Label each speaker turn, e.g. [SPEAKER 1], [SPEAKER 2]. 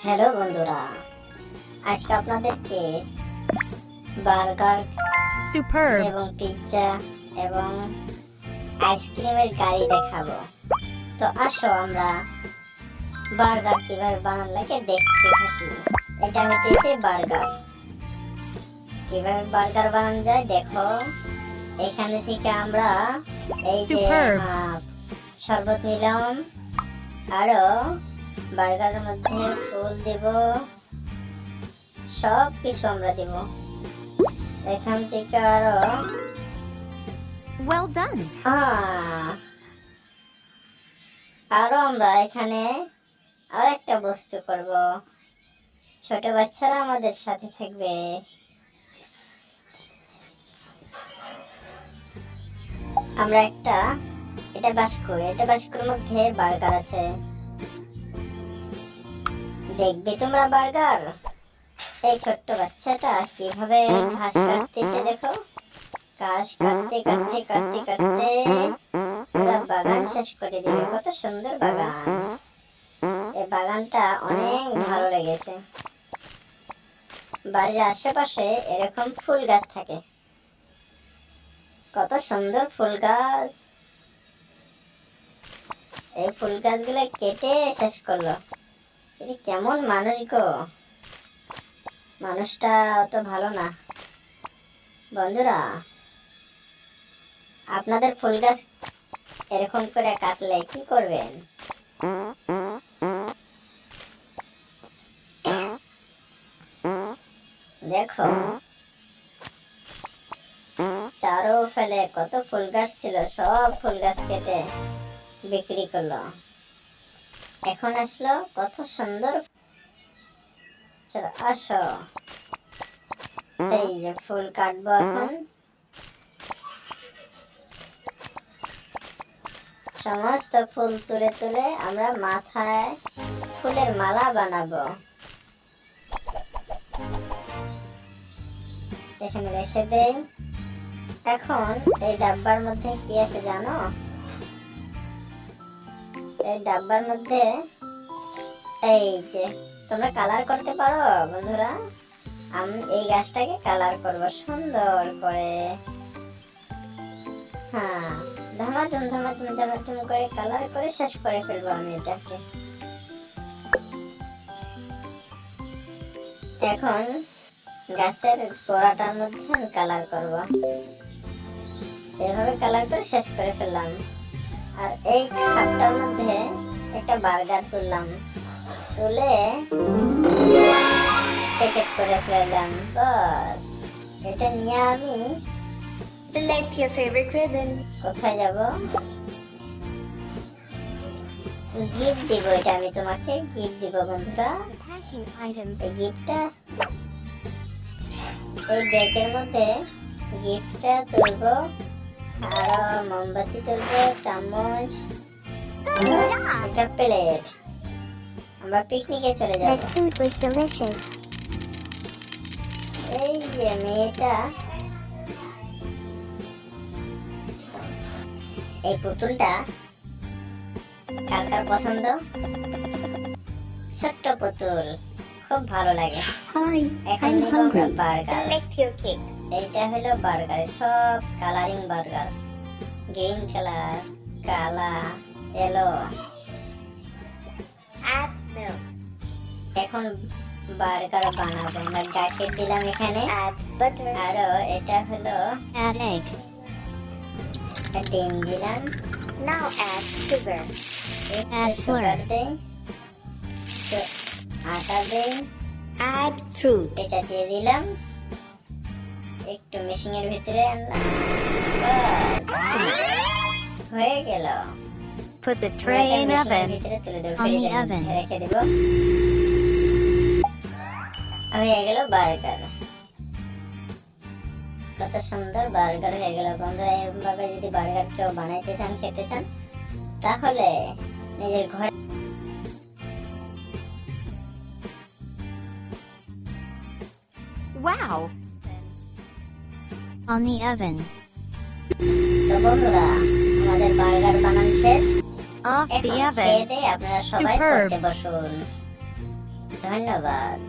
[SPEAKER 1] Hello বন্ধুরা, আজকে আপনাদেরকে বার্গার
[SPEAKER 2] Superb.
[SPEAKER 1] এবং পিৎজা এবং আইসক্রিমের গাড়ি দেখাবো। তো আসো আমরা বার্গার কিভাবে বানানো লাগে দেখতে থাকি। এটা হইতেছে বার্গার। কিভাবে বার্গার বানানো যায় দেখো। এখানে থেকে আমরা এই যে
[SPEAKER 2] Superb.
[SPEAKER 1] শরবত নিলাম, আরো বার্গারের মধ্যে ফুল দেব, সব কিছু আমরা দেব। এখান থেকে আরো
[SPEAKER 2] Well done.
[SPEAKER 1] আরো আমরা এখানে আর একটা বস্তু করব। ছোট বাচ্চারা আমাদের সাথে থাকবে। আমরা এটা বাস্কর মধ্যে বার্গার আছে। দেখবে তোমরা বার্গার। এই ছোট্ট বাচ্চাটা কিভাবে ঘাস কাটতেছে দেখো। ঘাস কাটতে কাটতে কাটতে কাটতে পুরো বাগান শেষ করে দিবে। কত সুন্দর বাগান। এই বাগানটা অনেক ভালো লেগেছে। বাড়ির আশেপাশে এরকম ফুল গাছ থাকে। কত সুন্দর ফুল গাছ। এই ফুল গাছগুলো কেটে শেষ করলো। এটা কেমন মানুষ গো। মানুষটা অত ভালো না। বন্ধুরা, আপনাদের ফুল গাছ এরকম করে কাটলে কি করবেন? দেখো, চারো ফেলে কত ফুল গাছ ছিল, সব ফুল গাছ কেটে বিক্রি করলো। এখন আসলো কত সুন্দর। চলো আসো, এই যে ফুল কাটবো এখন। সমস্ত ফুল তুলে তুলে আমরা মাথায় ফুলের মালা বানাবো। এখানে রেখে দেই। এখন এই ডাব্বার মধ্যে কি আছে জানো? এই ডাব্বার মধ্যে এই যে তোমরা কালার করতে পারো বন্ধুরা। আমি এই গাছটাকে কালার করব সুন্দর করে। ধামাধুম ধামাধুম ধামাধুম করে কালার করে শেষ করে ফেলবো আমি এটাকে। এখন গাছের গোড়াটার মধ্যে আমি কালার করব। এভাবে কালার করে শেষ করে ফেললাম। আর এই খাপটার মধ্যে একটা বার্গার তুললাম, তুলে প্যাকেট করে ফেললাম। বাস, এটা নিয়ে আমি
[SPEAKER 3] Select your favorite ribbon.
[SPEAKER 1] কোথায় যাব? গিফট দিব। এটা আমি তোমাকে গিফট দিব বন্ধুরা।
[SPEAKER 3] Packing items.
[SPEAKER 1] এই গিফটটা এই ব্যাগের মধ্যে গিফটটা তুলবো, আর মোমবাতি তুলবো, চামচ, একটা প্লেট। আমরা পিকনিকে চলে যাব।
[SPEAKER 3] The food was delicious.
[SPEAKER 1] এই যে মেয়েটা, এই পুতুলটা কার কার পছন্দ? ছোট্ট পুতুল, খুব ভালো লাগে।
[SPEAKER 3] Hi,
[SPEAKER 1] এখন নিব আমরা বার্গার।
[SPEAKER 3] Select your cake.
[SPEAKER 1] এইটা হলো বার্গার, সব কালারিং বার্গার। গ্রিন কালার, কালা, ইয়েলো।
[SPEAKER 3] Add milk.
[SPEAKER 1] এখন বার্গার বানাবো। আমরা গাজর দিলাম এখানে,
[SPEAKER 3] Add butter.
[SPEAKER 1] আরো এটা হলো
[SPEAKER 3] Add egg.
[SPEAKER 1] ডিম দিলাম।
[SPEAKER 3] Now add sugar.
[SPEAKER 1] Add
[SPEAKER 3] flour.
[SPEAKER 1] দেই, আটা দেই,
[SPEAKER 3] Add fruit.
[SPEAKER 1] এটা দিয়ে দিলাম, একটু মেশিং এর ভিতরে আনলাম। বাস, হয়ে গেল।
[SPEAKER 2] Put the tray in oven.
[SPEAKER 1] ভিতরে তুলে দেব,
[SPEAKER 2] On the
[SPEAKER 1] ফ্রিজের
[SPEAKER 2] oven.
[SPEAKER 1] মধ্যে রেখে দেব। হয়ে গেল বার্গার। কত সুন্দর বার্গার হয়ে গেল বন্ধুরা। এরকম ভাবে যদি বার্গার কেউ বানাইতে চান, খেতে চান, তাহলে নিজের ঘরে
[SPEAKER 2] Wow. On the oven.
[SPEAKER 1] তো বন্ধুরা, আমাদের বার্গার বানানো শেষ।
[SPEAKER 2] Off
[SPEAKER 1] এখন
[SPEAKER 2] the
[SPEAKER 1] খেয়ে
[SPEAKER 2] oven.
[SPEAKER 1] দিয়ে আপনারা সবাই
[SPEAKER 2] Superb.
[SPEAKER 1] পড়তে বসুন। ধন্যবাদ।